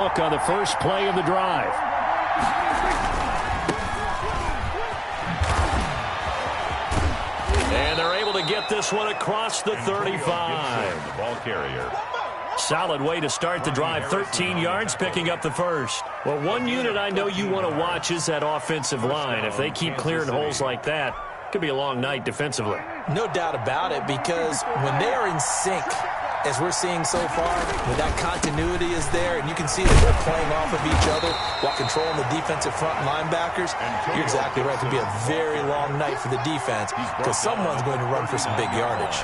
On the first play of the drive. And they're able to get this one across the 35. The ball carrier. Solid way to start the drive. 13 yards, picking up the first. Well, one unit I know you want to watch is that offensive line. If they keep clearing holes like that, it could be a long night defensively. No doubt about it, because when they are in sync, as we're seeing so far, when that continuity is there, and you can see that they're playing off of each other while controlling the defensive front linebackers, you're exactly right. It could be a very long night for the defense because someone's going to run for some big yardage.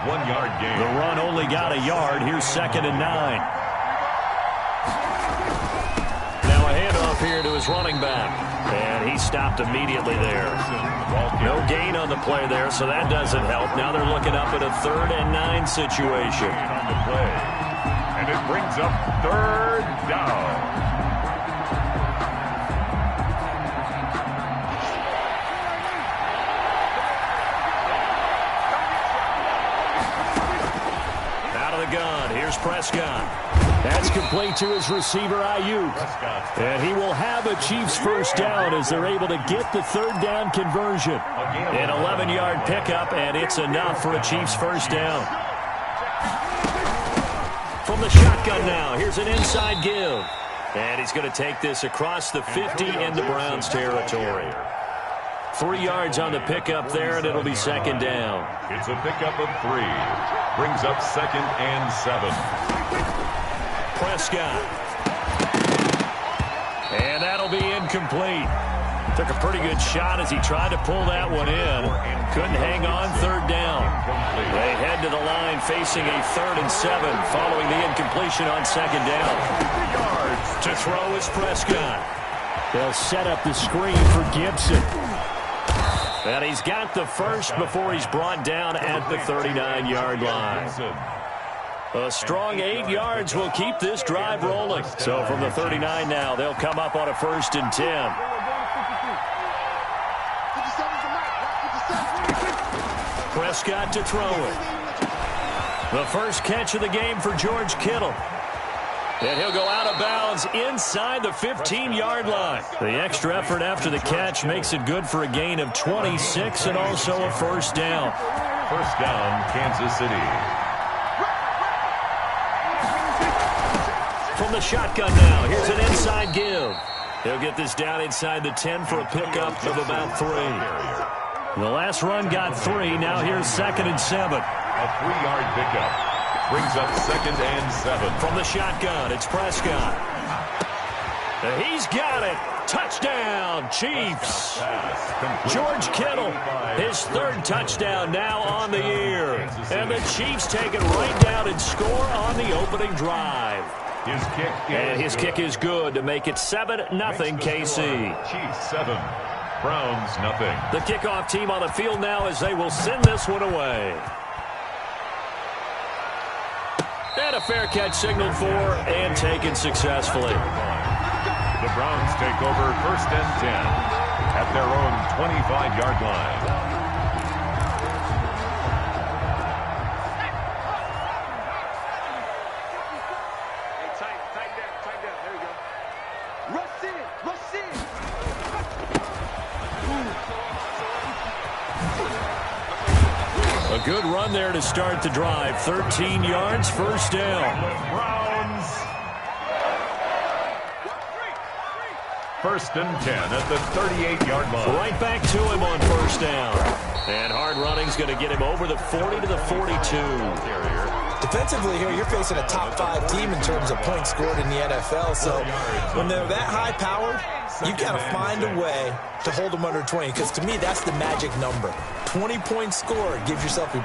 1 yard gain. The run only got a yard. Here's 2nd and 9. Now a handoff here to his running back. And he stopped immediately there. No gain on the play there, so that doesn't help. Now they're looking up at a 3rd and 9 situation. On the play. And it brings up 3rd down. Out of the gun. Here's Prescott. That's complete to his receiver, Ayuk. And he will have a Chiefs first down as they're able to get the 3rd down conversion. An 11-yard pickup, and it's enough for a Chiefs first down. From the shotgun now, here's an inside give. And he's going to take this across the 50 into Browns territory. 3 yards on the pickup there, and it'll be 2nd down. It's a pickup of 3. Brings up 2nd and 7. Prescott. And that'll be incomplete. Took a pretty good shot as he tried to pull that one in. Couldn't hang on. 3rd down. They head to the line facing a 3rd and 7 following the incompletion on 2nd down. To throw is Prescott. They'll set up the screen for Gibson. And he's got the first before he's brought down at the 39-yard line. A strong 8 yards will keep this drive rolling. So from the 39 now, they'll come up on a 1st and 10. Prescott to throw it. The first catch of the game for George Kittle. And he'll go out of bounds inside the 15-yard line. The extra effort after the catch makes it good for a gain of 26 and also a 1st down. 1st down, Kansas City. From the shotgun now, here's an inside give. He'll get this down inside the 10 for a pickup of about 3. The last run got 3. Now here's 2nd and 7. A 3-yard pickup. Brings up 2nd and 7. From the shotgun, it's Prescott. He's got it. Touchdown, Chiefs. George Kittle, his 3rd touchdown now on the year. And the Chiefs take it right down and score on the opening drive. His kick is good to make it 7-0 KC. Chiefs 7, Browns nothing. The kickoff team on the field now as they will send this one away. And a fair catch signaled for and taken successfully. The Browns take over 1st and 10 at their own 25-yard line. A good run there to start the drive. 13 yards, 1st down. Browns. 1st and 10 at the 38-yard line. Right back to him on 1st down. And hard running's going to get him over the 40 to the 42. Defensively here, you're facing a top 5 team in terms of points scored in the NFL. So when they're that high-powered, you've got to find a way to hold them under 20. Because to me, that's the magic number. 20 points scored, you give yourself your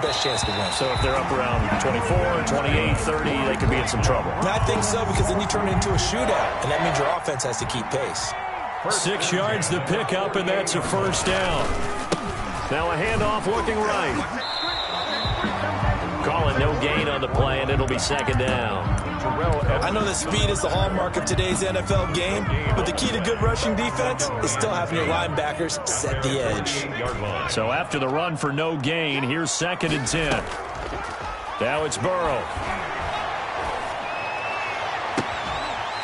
best chance to win. So if they're up around 24, 28, 30, they could be in some trouble. And I think so, because then you turn it into a shootout, and that means your offense has to keep pace. 6 yards the pickup, and that's a 1st down. Now a handoff looking right. Calling no gain on the play, and it'll be 2nd down. I know that speed is the hallmark of today's NFL game, but the key to good rushing defense is still having your linebackers set the edge. So after the run for no gain, here's 2nd and 10. Now it's Burrow.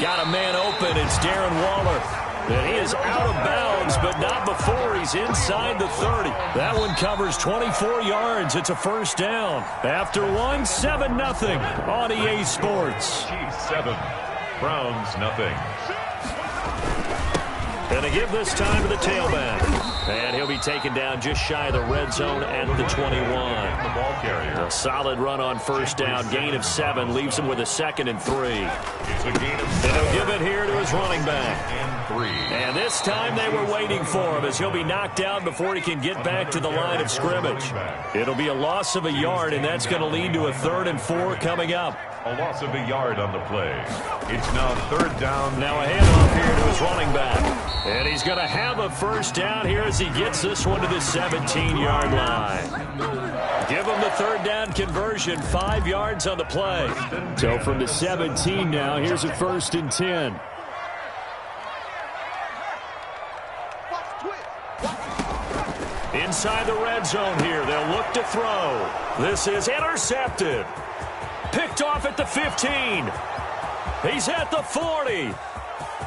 Got a man open. It's Darren Waller. And he is out of bounds, but not before he's inside the 30. That one covers 24 yards. It's a first down. After one, 7-0 on EA Sports. 7, Browns nothing. And to give this time to the tailback. And he'll be taken down just shy of the red zone at the 21. The ball carrier. A solid run on first down. Gain of 7 leaves him with a 2nd and 3. It's a gain of 7. And he'll give it here to his running back. And 3. And this time they were waiting for him as he'll be knocked down before he can get back to the line of scrimmage. It'll be a loss of a yard, and that's going to lead to a 3rd and 4 coming up. A loss of a yard on the play. It's now 3rd down. Now a handoff here to his running back. And he's going to have a first down here as he gets this one to the 17-yard line. Give him the 3rd down conversion, 5 yards on the play. So from the 17 now, here's a 1st and 10. Inside the red zone here, they'll look to throw. This is intercepted. Picked off at the 15. He's at the 40.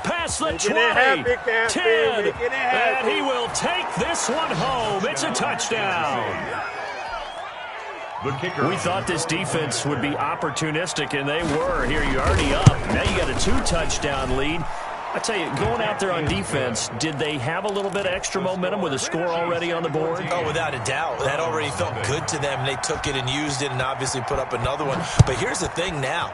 Past the 20. 10. And he will take this one home. It's a touchdown. The kicker. We thought this defense would be opportunistic, and they were. Here you're already up. Now you got a 2-touchdown lead. I tell you, going out there on defense, did they have a little bit of extra momentum with a score already on the board? Oh, without a doubt. That already felt good to them. They took it and used it and obviously put up another one. But here's the thing now.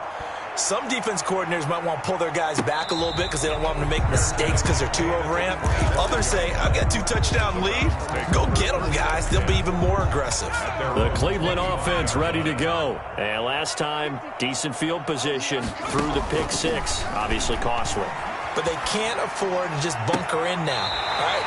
Some defense coordinators might want to pull their guys back a little bit because they don't want them to make mistakes because they're too overamped. Others say, I've got 2-touchdown lead. Go get them, guys. They'll be even more aggressive. The Cleveland offense ready to go. And last time, decent field position through the pick 6. Obviously costly. But they can't afford to just bunker in now. All right?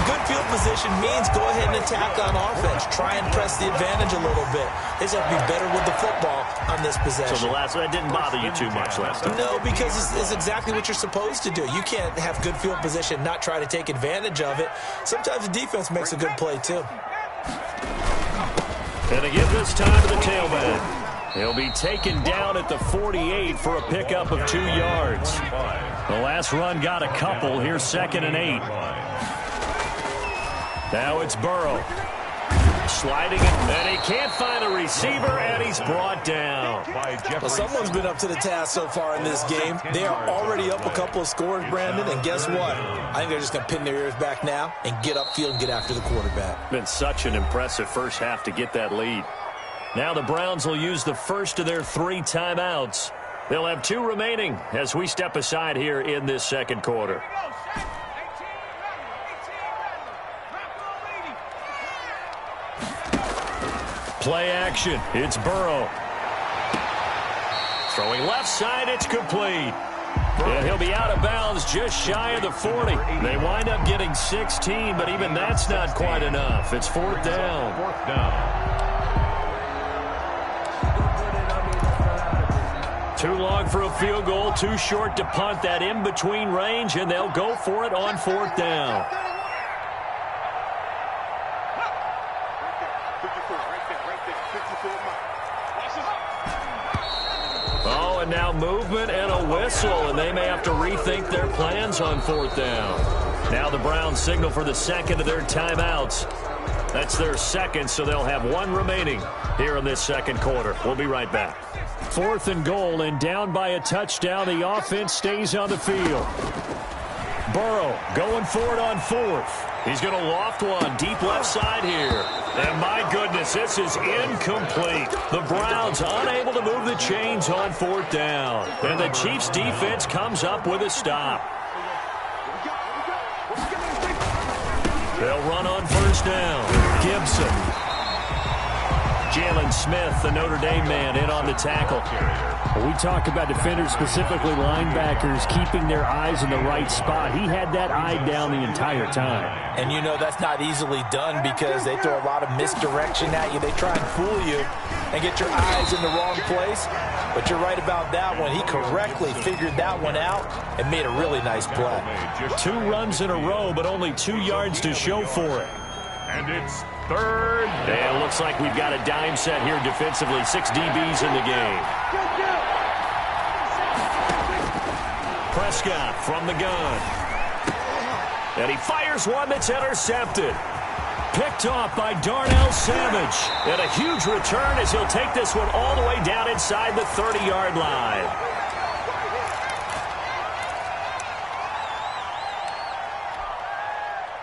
Good field position means go ahead and attack on offense. Try and press the advantage a little bit. They just have to be better with the football on this possession. So that didn't bother you too much last time? No, because it's exactly what you're supposed to do. You can't have good field position, not try to take advantage of it. Sometimes the defense makes a good play, too. And to give this time to the tailback. He'll be taken down at the 48 for a pickup of 2 yards. The last run got a couple. Here's 2nd and 8. Now it's Burrow. Sliding it, and he can't find a receiver, and he's brought down. Well, someone's been up to the task so far in this game. They are already up a couple of scores, Brandon, and guess what? I think they're just going to pin their ears back now and get upfield and get after the quarterback. Been such an impressive first half to get that lead. Now the Browns will use the first of their 3 timeouts. They'll have 2 remaining as we step aside here in this second quarter. Play action. It's Burrow. Throwing left side. It's complete. And he'll be out of bounds just shy of the 40. They wind up getting 16, but even that's not quite enough. It's 4th down. 4th down. Too long for a field goal, too short to punt. That in-between range, and they'll go for it on 4th down. Oh, and now movement and a whistle, and they may have to rethink their plans on 4th down. Now the Browns signal for the second of their timeouts. That's their second, so they'll have 1 remaining here in this second quarter. We'll be right back. 4th and goal, and down by a touchdown. The offense stays on the field. Burrow going for it on 4th. He's going to loft one deep left side here. And my goodness, this is incomplete. The Browns unable to move the chains on 4th down. And the Chiefs defense comes up with a stop. They'll run on 1st down. Gibson. Jalen Smith, the Notre Dame man, in on the tackle. Well, we talk about defenders, specifically linebackers, keeping their eyes in the right spot. He had that eye down the entire time. And you know that's not easily done because they throw a lot of misdirection at you. They try and fool you and get your eyes in the wrong place. But you're right about that one. He correctly figured that one out and made a really nice play. 2 runs in a row, but only 2 yards to show for it. And it's 3rd. And it looks like we've got a dime set here defensively. 6 DBs in the game. Prescott from the gun. And he fires one that's intercepted. Picked off by Darnell Savage. And a huge return as he'll take this one all the way down inside the 30-yard line.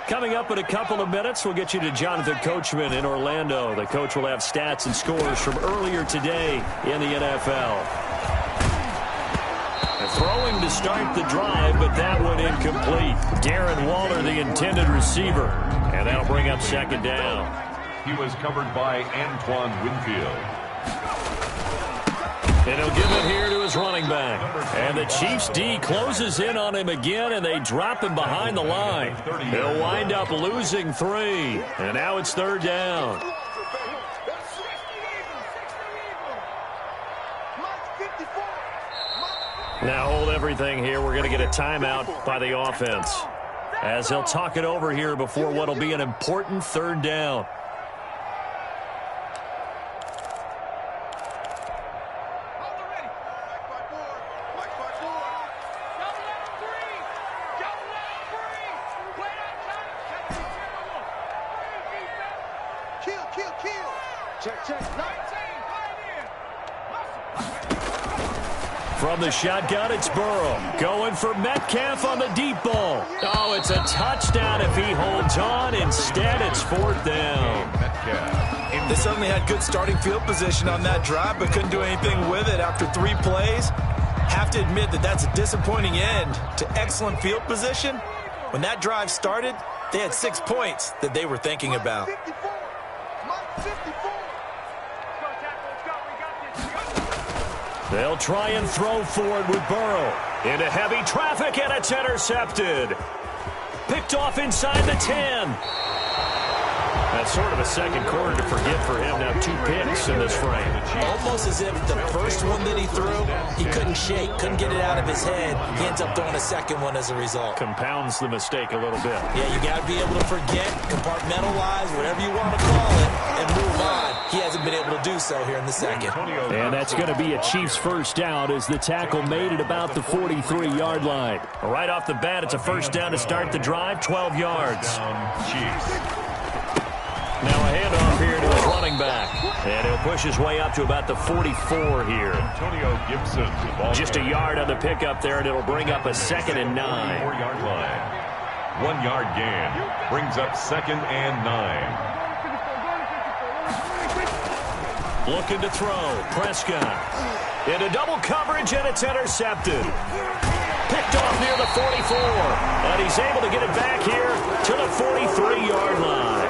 Coming up in a couple of minutes, we'll get you to Jonathan Coachman in Orlando. The coach will have stats and scores from earlier today in the NFL. Throwing to start the drive, but that one incomplete. Darren Waller, the intended receiver. And that'll bring up second down. He was covered by Antoine Winfield. And he'll give it here to his running back. And the Chiefs' D closes in on him again, and they drop him behind the line. He'll wind up losing 3. And now it's third down. Now hold everything here. We're going to get a timeout by the offense, as they'll talk it over here before what will be an important third down. From the shotgun, it's Burrow. Going for Metcalf on the deep ball. Oh, it's a touchdown if he holds on. Instead, it's fourth down. They certainly had good starting field position on that drive, but couldn't do anything with it after 3 plays. Have to admit that that's a disappointing end to excellent field position. When that drive started, they had 6 points that they were thinking about. They'll try and throw for it with Burrow. Into heavy traffic, and it's intercepted. Picked off inside the 10. That's sort of a second quarter to forget for him. Now 2 picks in this frame. Almost as if the first one that he threw, he couldn't shake, couldn't get it out of his head. He ends up throwing a second one as a result. Compounds the mistake a little bit. Yeah, you got to be able to forget, compartmentalize, whatever you want to call it, and move on. He hasn't been able to do so here in the second. And that's going to be a Chiefs first down as the tackle made it about the 43-yard line. Right off the bat, it's a first down to start the drive, 12 yards. Chiefs. Now a handoff here to his running back. And he'll push his way up to about the 44 here. Antonio Gibson. Just a yard on the pickup there, and it'll bring up a 2nd and 9. 4-yard line. 1-yard gain. Brings up 2nd and 9. Looking to throw. Prescott. Into double coverage, and it's intercepted. Picked off near the 44. And he's able to get it back here to the 43-yard line.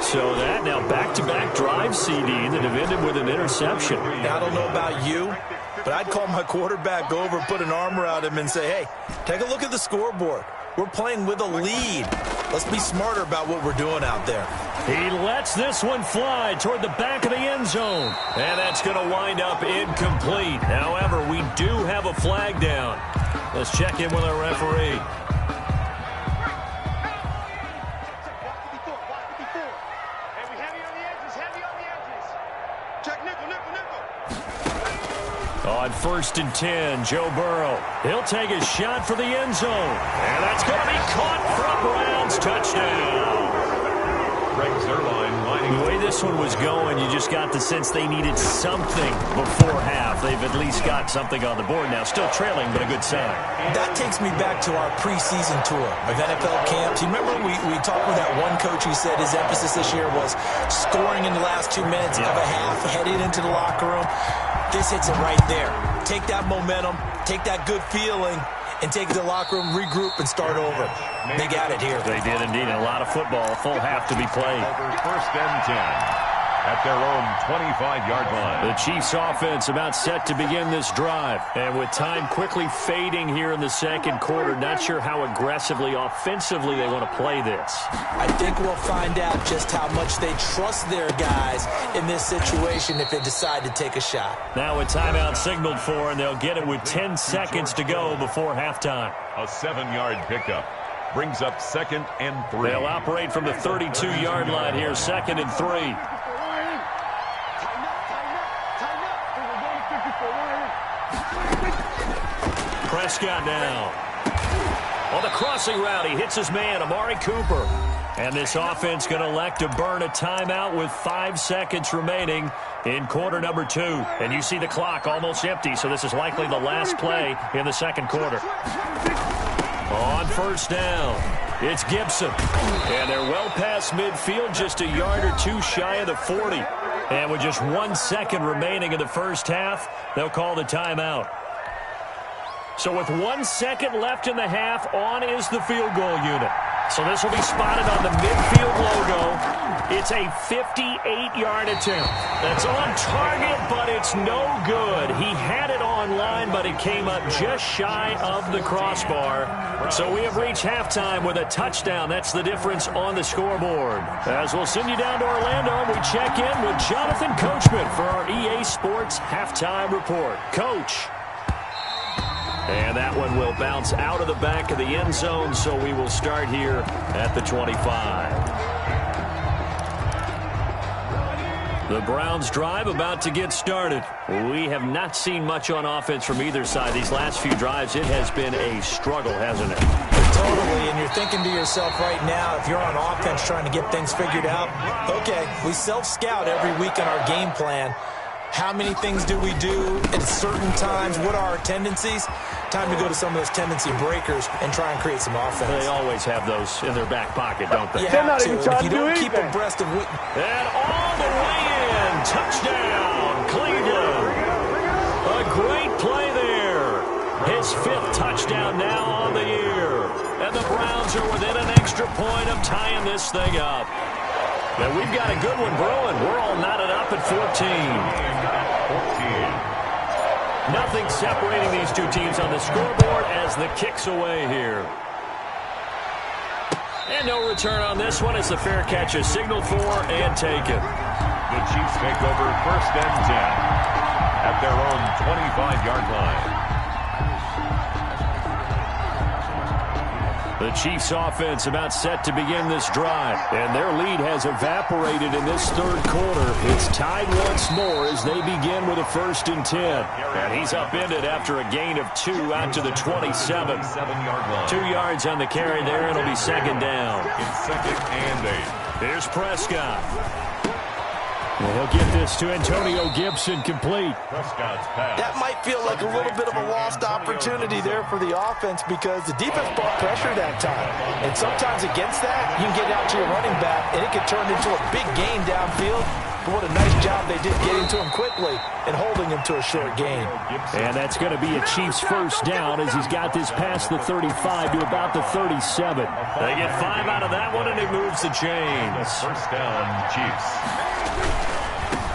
So that now back-to-back drive CD that have ended with an interception. Now, I don't know about you, but I'd call my quarterback over, put an arm around him, and say, hey, take a look at the scoreboard. We're playing with a lead. Let's be smarter about what we're doing out there. He lets this one fly toward the back of the end zone. And that's going to wind up incomplete. However, we do have a flag down. Let's check in with our referee. On 1st and 10, Joe Burrow. He'll take a shot for the end zone. And that's going to be caught from Browns. Touchdown. Greg Zuerlein lining. The way this one was going, you just got the sense they needed something before half. They've at least got something on the board now. Still trailing, but a good sign. That takes me back to our preseason tour of NFL camps. You remember we talked with that one coach who said his emphasis this year was scoring in the last 2 minutes of a half, heading into the locker room. This hits it right there. Take that momentum, take that good feeling, and take it to the locker room, regroup, and start over. They got it here. They did indeed. A lot of football, a full half to be played. Over 1st and 10 at their own 25-yard line. The Chiefs offense about set to begin this drive. And with time quickly fading here in the second quarter, not sure how aggressively, offensively they want to play this. I think we'll find out just how much they trust their guys in this situation if they decide to take a shot. Now a timeout signaled for, and they'll get it with 10 seconds to go before halftime. A 7-yard pickup. Brings up 2nd and 3. They'll operate from the 32-yard line here, 2nd and 3. Prescott now. On the crossing route, he hits his man, Amari Cooper. And this offense going to elect to burn a timeout with 5 seconds remaining in quarter number 2. And you see the clock almost empty, so this is likely the last play in the second quarter. On first down, it's Gibson. And they're well past midfield, just a yard or two shy of the 40. And with just 1 second remaining in the first half, they'll call the timeout. So with 1 second left in the half, on is the field goal unit. So this will be spotted on the midfield logo. It's a 58-yard attempt. That's on target, but it's no good. He had it on line, but it came up just shy of the crossbar. So we have reached halftime with a touchdown. That's the difference on the scoreboard. As we'll send you down to Orlando, we check in with Jonathan Coachman for our EA Sports Halftime Report. Coach. And that one will bounce out of the back of the end zone, so we will start here at the 25. The Browns drive about to get started. We have not seen much on offense from either side. These last few drives, it has been a struggle, hasn't it? Totally, and you're thinking to yourself right now, if you're on offense trying to get things figured out, okay, we self-scout every week in our game plan. How many things do we do at certain times? What are our tendencies? Time to go to some of those tendency breakers and try and create some offense. They always have those in their back pocket, don't they? You have to. If you don't keep abreast of what... And all the way in. Touchdown, Cleveland. A great play there. His 5th touchdown now on the year. And the Browns are within an extra point of tying this thing up. And we've got a good one brewing. We're all knotted up at 14. Nothing separating these two teams on the scoreboard as the kick's away here. And no return on this one as the fair catch is signaled for and taken. The Chiefs take over 1st and 10 at their own 25-yard line. The Chiefs offense about set to begin this drive. And their lead has evaporated in this third quarter. It's tied once more as they begin with a 1st and 10. And he's upended after a gain of 2 out to the 27. 2 yards on the carry there, and it'll be 2nd down. It's 2nd and 8. Here's Prescott. Well, he'll get this to Antonio Gibson complete. Prescott's pass. That might feel like a little bit of a lost opportunity there for the offense because the defense brought pressure that time. And sometimes against that, you can get out to your running back, and it can turn into a big gain downfield. But what a nice job they did getting to him quickly and holding him to a short gain. And that's going to be a Chiefs 1st down as he's got this past the 35 to about the 37. They get 5 out of that one, and it moves the chains. 1st down, Chiefs.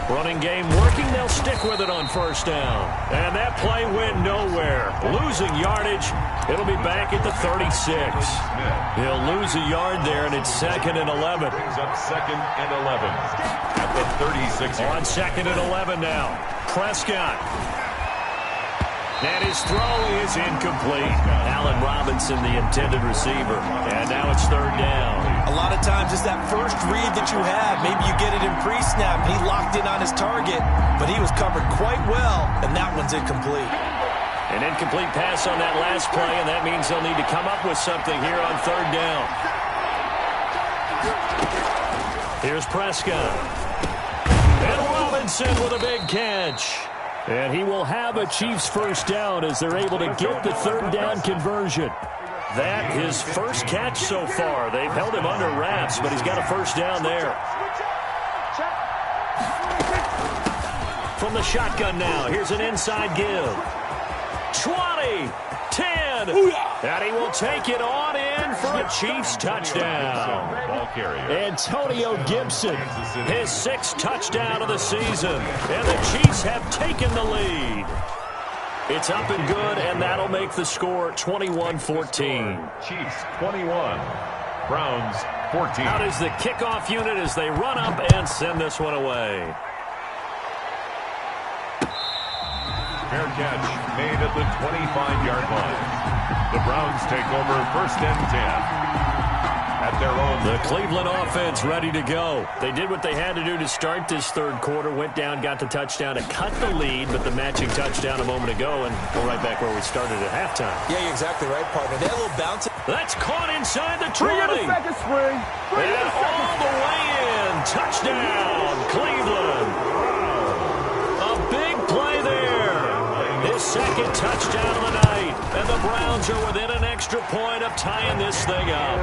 Running game working, they'll stick with it on 1st down. And that play went nowhere. Losing yardage, it'll be back at the 36. He'll lose a yard there, and it's 2nd and 11. Brings up 2nd and 11 at the 36. On 2nd and 11 now. Prescott. And his throw is incomplete. Allen Robinson, the intended receiver. And now it's 3rd down. A lot of times it's that first read that you have. Maybe you get it in pre-snap. He locked in on his target, but he was covered quite well, and that one's incomplete. An incomplete pass on that last play, and that means they'll need to come up with something here on 3rd down. Here's Prescott. And Robinson with a big catch. And he will have a Chiefs 1st down as they're able to get the 3rd down conversion. That his first catch so far. They've held him under wraps, but he's got a 1st down there. From the shotgun now, here's an inside give. 20, 10, and he will take it on in for a Chiefs touchdown. Antonio Gibson, his 6th touchdown of the season, and the Chiefs have taken the lead. It's up and good, and that'll make the score 21-14. Chiefs 21, Browns 14. Out is the kickoff unit as they run up and send this one away. Fair catch made at the 25-yard line. The Browns take over 1st and 10. at their own. The Cleveland offense ready to go. They did what they had to do to start this third quarter. Went down, got the touchdown to cut the lead, but the matching touchdown a moment ago, and we're right back where we started at halftime. Yeah, you're exactly right, partner. They had a little bounce. That's caught inside the 20. Bring in the second spring. And all the way in. Touchdown, Cleveland. A big play there. His second touchdown of the night. And the Browns are within an extra point of tying this thing up.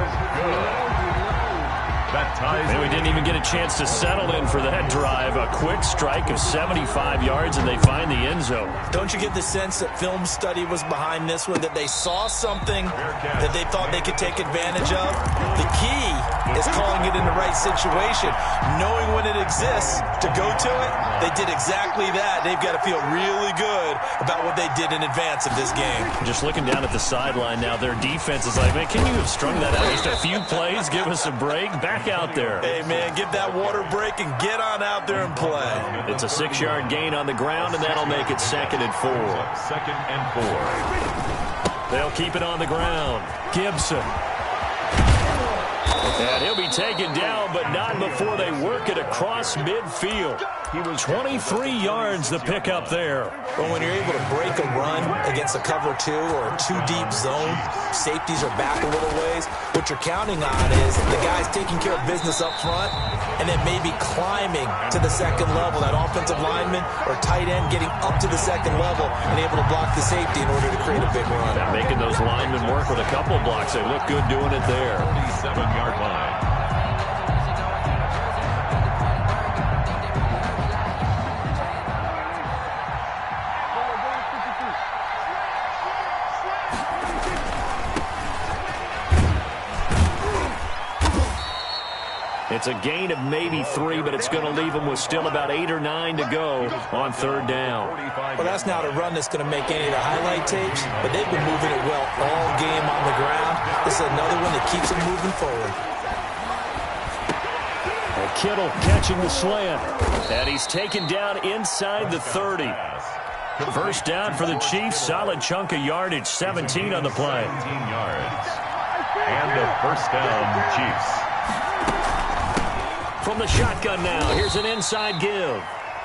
That ties. And we didn't even get a chance to settle in for that drive. A quick strike of 75 yards, and they find the end zone. Don't you get the sense that film study was behind this one, that they saw something that they thought they could take advantage of? The key is calling it in the right situation, knowing when it exists to go to it. They did exactly that. They've got to feel really good about what they did in advance of this game. Just looking down at the sideline now, their defense is like, man, can you have strung that out just a few plays? Give us a break. Back out there. Hey, man, give that water break and get on out there and play. It's a 6-yard gain on the ground, and that'll make it 2nd and 4. 2nd and 4. They'll keep it on the ground. Gibson. And he'll be taken down, but not before they work it across midfield. He was 23 yards to pick up there. Well, when you're able to break a run against a cover 2 or a 2-deep zone, safeties are back a little ways. What you're counting on is the guys taking care of business up front and then maybe climbing to the second level. That offensive lineman or tight end getting up to the second level and able to block the safety in order to create a big run. Now making those linemen work with a couple of blocks. They look good doing it there. 47-yard line. It's a gain of maybe 3, but it's going to leave them with still about 8 or 9 to go on 3rd down. Well, that's not a run that's going to make any of the highlight tapes, but they've been moving it well all game on the ground. This is another one that keeps them moving forward. And Kittle catching the slant. And he's taken down inside the 30. First down for the Chiefs. Solid chunk of yardage. 17 on the play. 17 yards. And a first down, Chiefs. From the shotgun now, here's an inside give.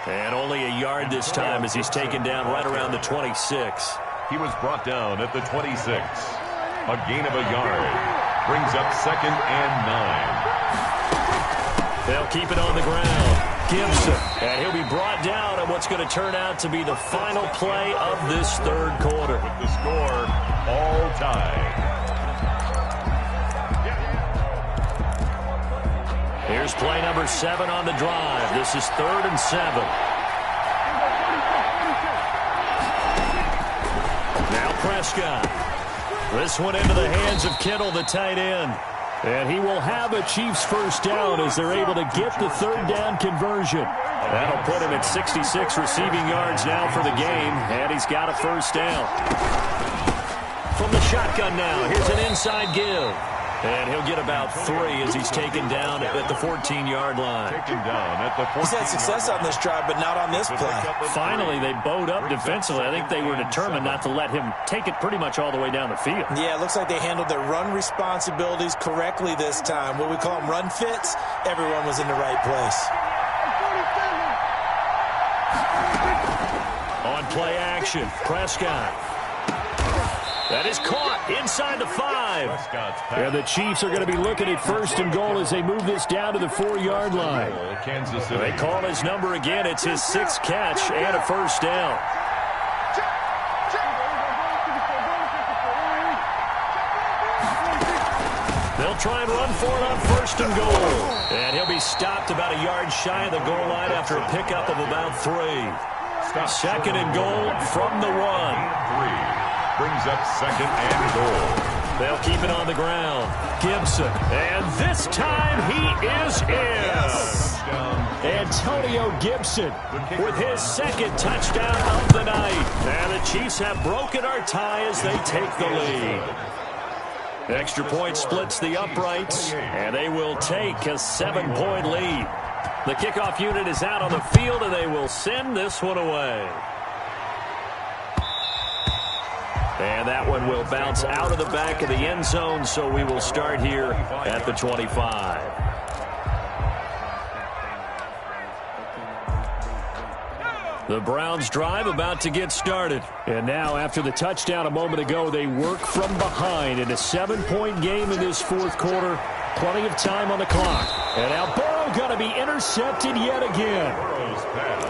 And only a yard this time as he's taken down right around the 26. He was brought down at the 26. A gain of a yard. Brings up 2nd and 9. They'll keep it on the ground. Gibson. And he'll be brought down at what's going to turn out to be the final play of this 3rd quarter. With the score all tied. Here's play number 7 on the drive. This is 3rd and 7. Now Prescott. This one into the hands of Kittle, the tight end. And he will have a Chiefs first down as they're able to get the 3rd down conversion. That'll put him at 66 receiving yards now for the game. And he's got a first down. From the shotgun now, here's an inside give. And he'll get about 3 as he's taken down at the 14-yard line. Taken down at the 14. He's had success on this drive, but not on this play. Finally, they bowed up defensively. I think they were determined not to let him take it pretty much all the way down the field. Yeah, it looks like they handled their run responsibilities correctly this time. What we call them run fits, everyone was in the right place. On play action, Prescott. That is caught inside the 5. And the Chiefs are going to be looking at 1st and goal as they move this down to the 4-yard line. Kansas City. They call his number again. It's his 6th catch and a first down. They'll try and run for it on 1st and goal. And he'll be stopped about a yard shy of the goal line after a pickup of about 3. 2nd and goal from the 1. 3. Brings up 2nd and goal. They'll keep it on the ground. Gibson. And this time he is in. Yes. Antonio Gibson with his 2nd touchdown of the night. And the Chiefs have broken our tie as they take the lead. Extra point splits the uprights, and they will take a 7-point lead. The kickoff unit is out on the field, and they will send this one away. And that one will bounce out of the back of the end zone, so we will start here at the 25. The Browns drive about to get started. And now, after the touchdown a moment ago, they work from behind in a 7-point game in this fourth quarter. Plenty of time on the clock. And now Burrow going to be intercepted yet again.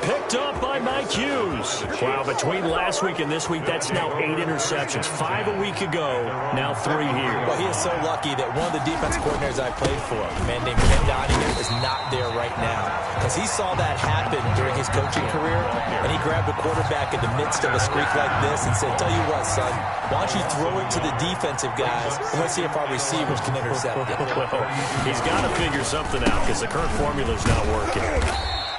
Picked up by Mike Hughes. Wow, between last week and this week, that's now 8 interceptions. 5 a week ago, now 3 here. Well, he is so lucky that one of the defense coordinators I played for, a man named Ken Donahue, is not there right now. Because he saw that happen during his coaching career, and he grabbed a quarterback in the midst of a streak like this and said, tell you what, son, why don't you throw it to the defensive guys, and let's see if our receivers can intercept it. He's got to figure something out because the current formula is not working.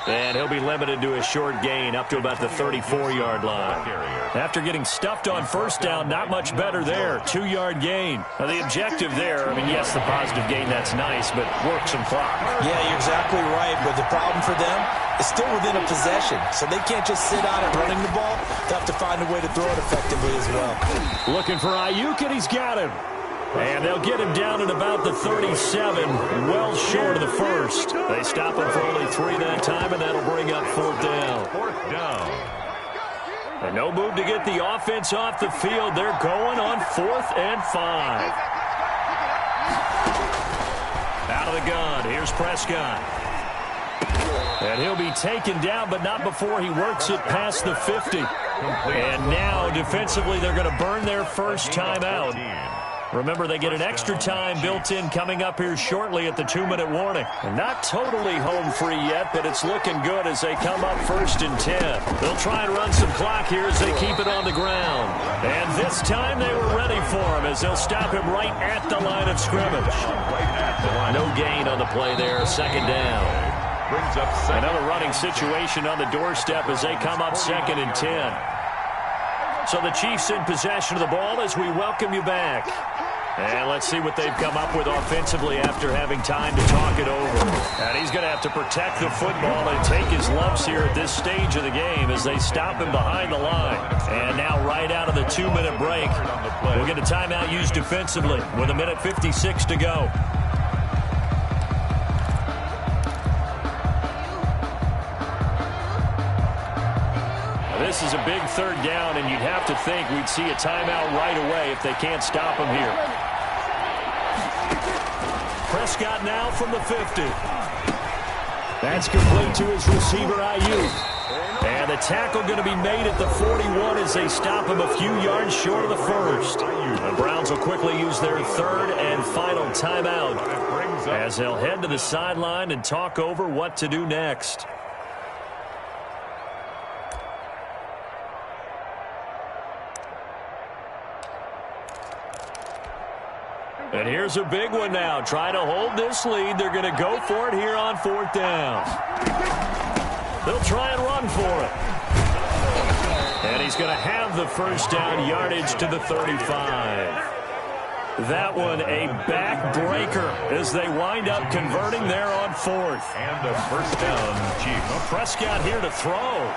And he'll be limited to a short gain up to about the 34-yard line. After getting stuffed on first down, not much better there. 2-yard gain. Now, the objective there, I mean, yes, the positive gain, that's nice, but work some clock. Yeah, you're exactly right. But the problem for them is still within a possession. So they can't just sit out and running the ball. They have to find a way to throw it effectively as well. Looking for Ayuk, and he's got him. And they'll get him down at about the 37, well short of the first. They stop him for only 3 that time, and that'll bring up 4th down. 4th down. And no move to get the offense off the field. They're going on 4th and 5. Out of the gun, here's Prescott. And he'll be taken down, but not before he works it past the 50. And now, defensively, they're going to burn their first timeout. Remember, they get an extra time built in coming up here shortly at the 2-minute warning. And not totally home free yet, but it's looking good as they come up 1st and 10. They'll try and run some clock here as they keep it on the ground. And this time they were ready for him as they'll stop him right at the line of scrimmage. No gain on the play there, 2nd down. Brings up another running situation on the doorstep as they come up 2nd and 10. So the Chiefs in possession of the ball as we welcome you back. And let's see what they've come up with offensively after having time to talk it over. And he's going to have to protect the football and take his lumps here at this stage of the game as they stop him behind the line. And now right out of the 2-minute break, we'll get a timeout used defensively with 1:56 to go. This is a big 3rd down, and you'd have to think we'd see a timeout right away if they can't stop him here. Prescott now from the 50. That's complete to his receiver, Ayuk. And the tackle going to be made at the 41 as they stop him a few yards short of the first. The Browns will quickly use their 3rd and final timeout as they'll head to the sideline and talk over what to do next. And here's a big one now. Trying to hold this lead. They're going to go for it here on 4th down. They'll try and run for it. And he's going to have the first down yardage to the 35. That one a backbreaker as they wind up converting there on 4th. And a first down, Chiefs. Prescott here to throw.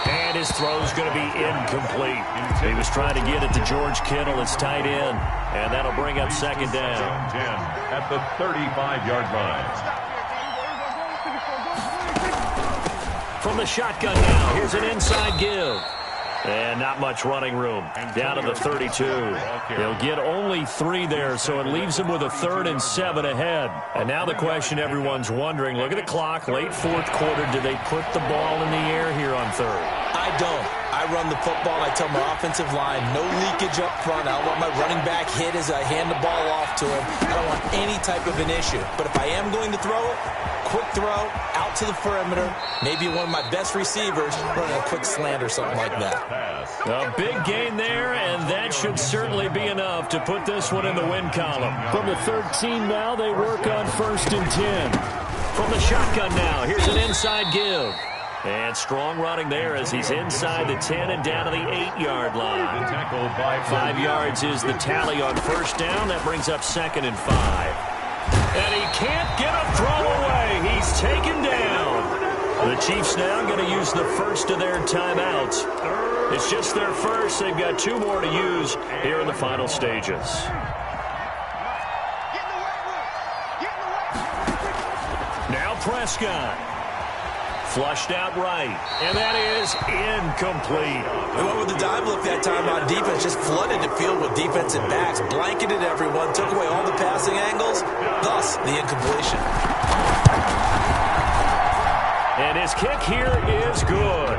And his throw's going to be incomplete. He was trying to get it to George Kittle, his tight end. And that'll bring up 2nd down. 10 at the 35-yard line. From the shotgun now, here's an inside give. And not much running room. Down to the 32. They'll get only 3 there, so it leaves them with a 3rd and 7 ahead. And now the question everyone's wondering, look at the clock, late 4th quarter, do they put the ball in the air here on 3rd? I don't. I run the football. I tell my offensive line, no leakage up front. I don't want my running back hit as I hand the ball off to him. I don't want any type of an issue. But if I am going to throw it, quick throw, out to the perimeter, maybe one of my best receivers running a quick slant or something like that. A big gain there, and that should certainly be enough to put this one in the win column. From the 13 now, they work on 1st and 10. From the shotgun now, here's an inside give. And strong running there as he's inside the 10 and down to the 8-yard line. 5 yards is the tally on 1st down. That brings up 2nd and 5. And he can't get a throw away. He's taken down. The Chiefs now going to use the first of their timeouts. It's just their first. They've got 2 more to use here in the final stages. Now Prescott. Flushed out right. And that is incomplete. They went with the dime look that time on defense. Just flooded the field with defensive backs. Blanketed everyone. Took away all the passing angles. Thus, the incompletion. And his kick here is good.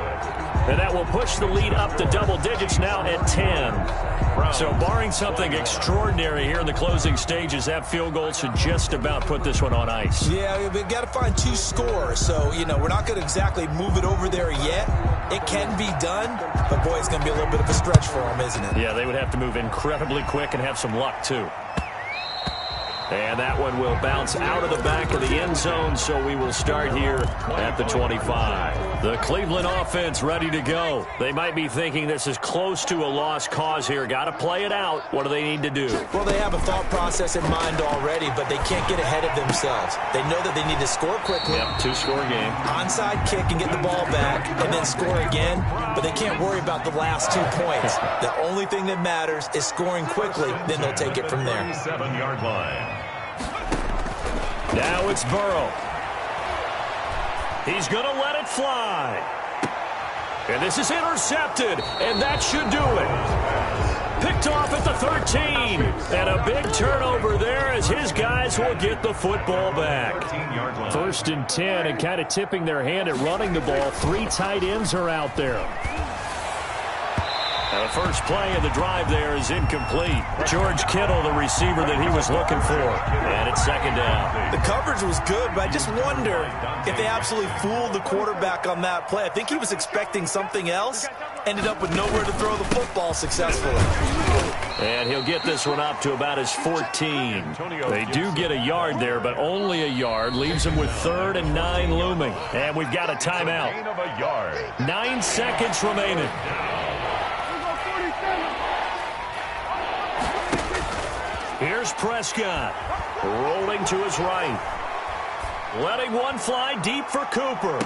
And that will push the lead up to double digits now at 10. So barring something extraordinary here in the closing stages, that field goal should just about put this one on ice. Yeah, we've got to find 2 scores. So, we're not going to exactly move it over there yet. It can be done, but, boy, it's going to be a little bit of a stretch for them, isn't it? Yeah, they would have to move incredibly quick and have some luck, too. And that one will bounce out of the back of the end zone, so we will start here at the 25. The Cleveland offense ready to go. They might be thinking this is close to a lost cause here. Got to play it out. What do they need to do? Well, they have a thought process in mind already, but they can't get ahead of themselves. They know that they need to score quickly. Yep, 2-score game. Onside kick and get the ball back and then score again, but they can't worry about the last 2 points. The only thing that matters is scoring quickly, then they'll take it from there. 7-yard line. Now it's Burrow. He's going to let it fly. And this is intercepted, and that should do it. Picked off at the 13. And a big turnover there as his guys will get the football back. 1st and 10, and kind of tipping their hand at running the ball. 3 tight ends are out there. And the first play of the drive there is incomplete. George Kittle, the receiver that he was looking for. And it's 2nd down. The coverage was good, but I just wonder if they absolutely fooled the quarterback on that play. I think he was expecting something else. Ended up with nowhere to throw the football successfully. And he'll get this one up to about his 14. They do get a yard there, but only a yard. Leaves them with 3rd and 9 looming. And we've got a timeout. 9 seconds remaining. Here's Prescott, rolling to his right. Letting one fly deep for Cooper.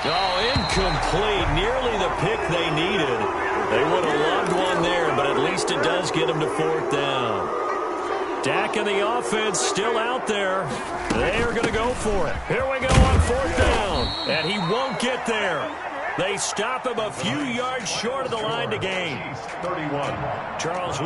Oh, incomplete. Nearly the pick they needed. They would have loved one there, but at least it does get them to 4th down. Dak and the offense still out there. They are going to go for it. Here we go on 4th down, and he won't get there. They stop him a few yards short of the line to gain. 31. Charles.